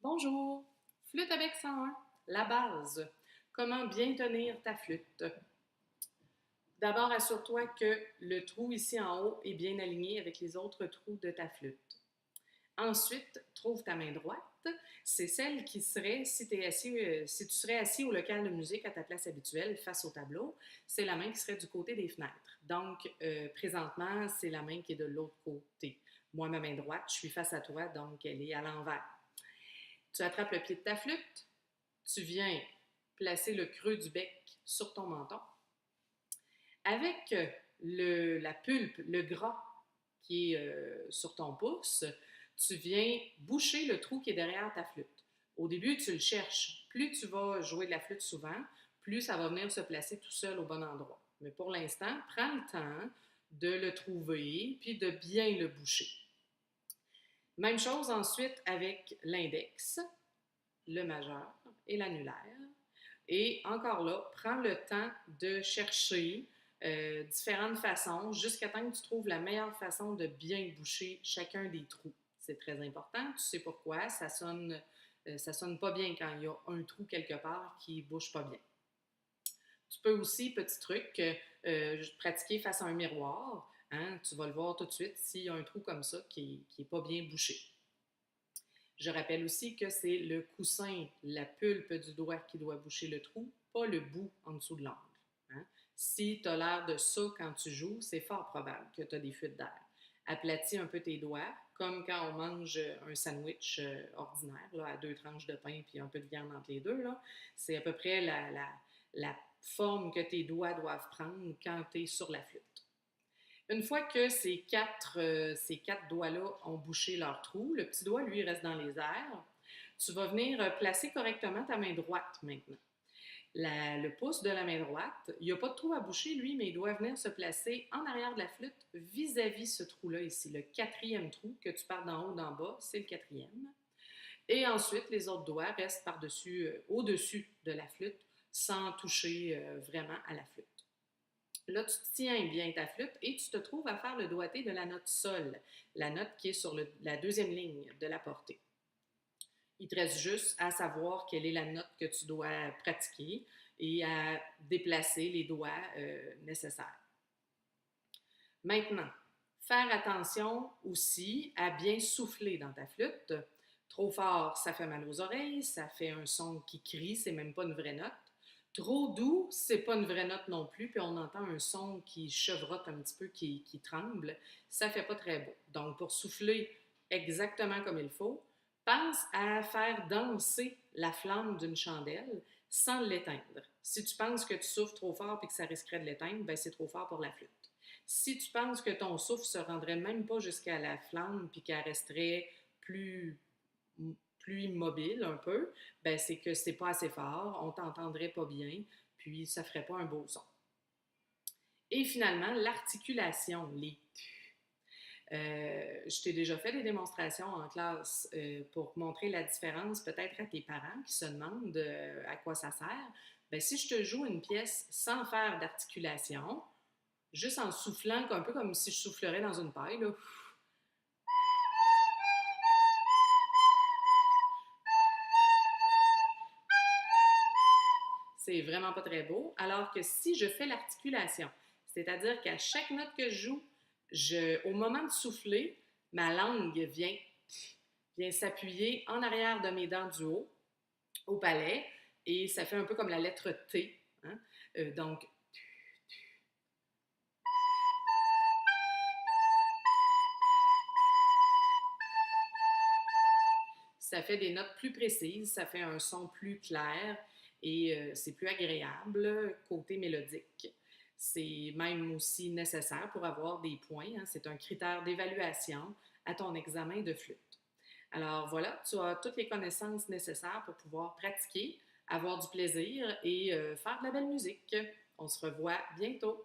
Bonjour! Flûte avec 101, la base. Comment bien tenir ta flûte? D'abord, assure-toi que le trou ici en haut est bien aligné avec les autres trous de ta flûte. Ensuite, trouve ta main droite. C'est celle qui serait, si tu serais assis au local de musique à ta place habituelle face au tableau, c'est la main qui serait du côté des fenêtres. Donc, présentement, c'est la main qui est de l'autre côté. Moi, ma main droite, je suis face à toi, donc elle est à l'envers. Tu attrapes le pied de ta flûte, tu viens placer le creux du bec sur ton menton. Avec la pulpe, le gras qui est sur ton pouce, tu viens boucher le trou qui est derrière ta flûte. Au début, tu le cherches. Plus tu vas jouer de la flûte souvent, plus ça va venir se placer tout seul au bon endroit. Mais pour l'instant, prends le temps de le trouver puis de bien le boucher. Même chose ensuite avec l'index, le majeur et l'annulaire. Et encore là, prends le temps de chercher différentes façons jusqu'à temps que tu trouves la meilleure façon de bien boucher chacun des trous. C'est très important. Tu sais pourquoi. Ça sonne pas bien quand il y a un trou quelque part qui ne bouche pas bien. Tu peux aussi, petit truc, pratiquer face à un miroir. Hein, tu vas le voir tout de suite s'il y a un trou comme ça qui n'est pas bien bouché. Je rappelle aussi que c'est le coussin, la pulpe du doigt qui doit boucher le trou, pas le bout en dessous de l'angle. Hein? Si tu as l'air de ça quand tu joues, c'est fort probable que tu as des fuites d'air. Aplatis un peu tes doigts, comme quand on mange un sandwich ordinaire, là, à 2 tranches de pain puis un peu de viande entre les deux. C'est à peu près la forme que tes doigts doivent prendre quand tu es sur la flûte. Une fois que ces quatre doigts-là ont bouché leur trou, le petit doigt, lui, reste dans les airs. Tu vas venir placer correctement ta main droite maintenant. Le pouce de la main droite, il n'y a pas de trou à boucher, lui, mais il doit venir se placer en arrière de la flûte vis-à-vis ce trou-là ici. Le quatrième trou, que tu partes d'en haut, d'en bas, c'est le quatrième. Et ensuite, les autres doigts restent par-dessus, au-dessus de la flûte, sans toucher vraiment à la flûte. Là, tu tiens bien ta flûte et tu te trouves à faire le doigté de la note sol, la note qui est sur la deuxième ligne de la portée. Il te reste juste à savoir quelle est la note que tu dois pratiquer et à déplacer les doigts nécessaires. Maintenant, faire attention aussi à bien souffler dans ta flûte. Trop fort, ça fait mal aux oreilles, ça fait un son qui crie, c'est même pas une vraie note. Trop doux, c'est pas une vraie note non plus, puis on entend un son qui chevrotte un petit peu, qui tremble. Ça fait pas très beau. Donc, pour souffler exactement comme il faut, pense à faire danser la flamme d'une chandelle sans l'éteindre. Si tu penses que tu souffles trop fort et que ça risquerait de l'éteindre, ben c'est trop fort pour la flûte. Si tu penses que ton souffle se rendrait même pas jusqu'à la flamme puis qu'elle resterait plus immobile un peu, ben c'est que c'est pas assez fort, on t'entendrait pas bien, puis ça ferait pas un beau son. Et finalement, l'articulation, les je t'ai déjà fait des démonstrations en classe pour montrer la différence peut-être à tes parents qui se demandent à quoi ça sert. Ben, si je te joue une pièce sans faire d'articulation, juste en soufflant un peu comme si je soufflerais dans une paille, là, c'est vraiment pas très beau. Alors que si je fais l'articulation, c'est-à-dire qu'à chaque note que je joue, au moment de souffler, ma langue vient s'appuyer en arrière de mes dents du haut, au palais, et ça fait un peu comme la lettre T. Hein? Donc, ça fait des notes plus précises, ça fait un son plus clair et c'est plus agréable côté mélodique. C'est même aussi nécessaire pour avoir des points. Hein, c'est un critère d'évaluation à ton examen de flûte. Alors voilà, tu as toutes les connaissances nécessaires pour pouvoir pratiquer, avoir du plaisir et faire de la belle musique. On se revoit bientôt.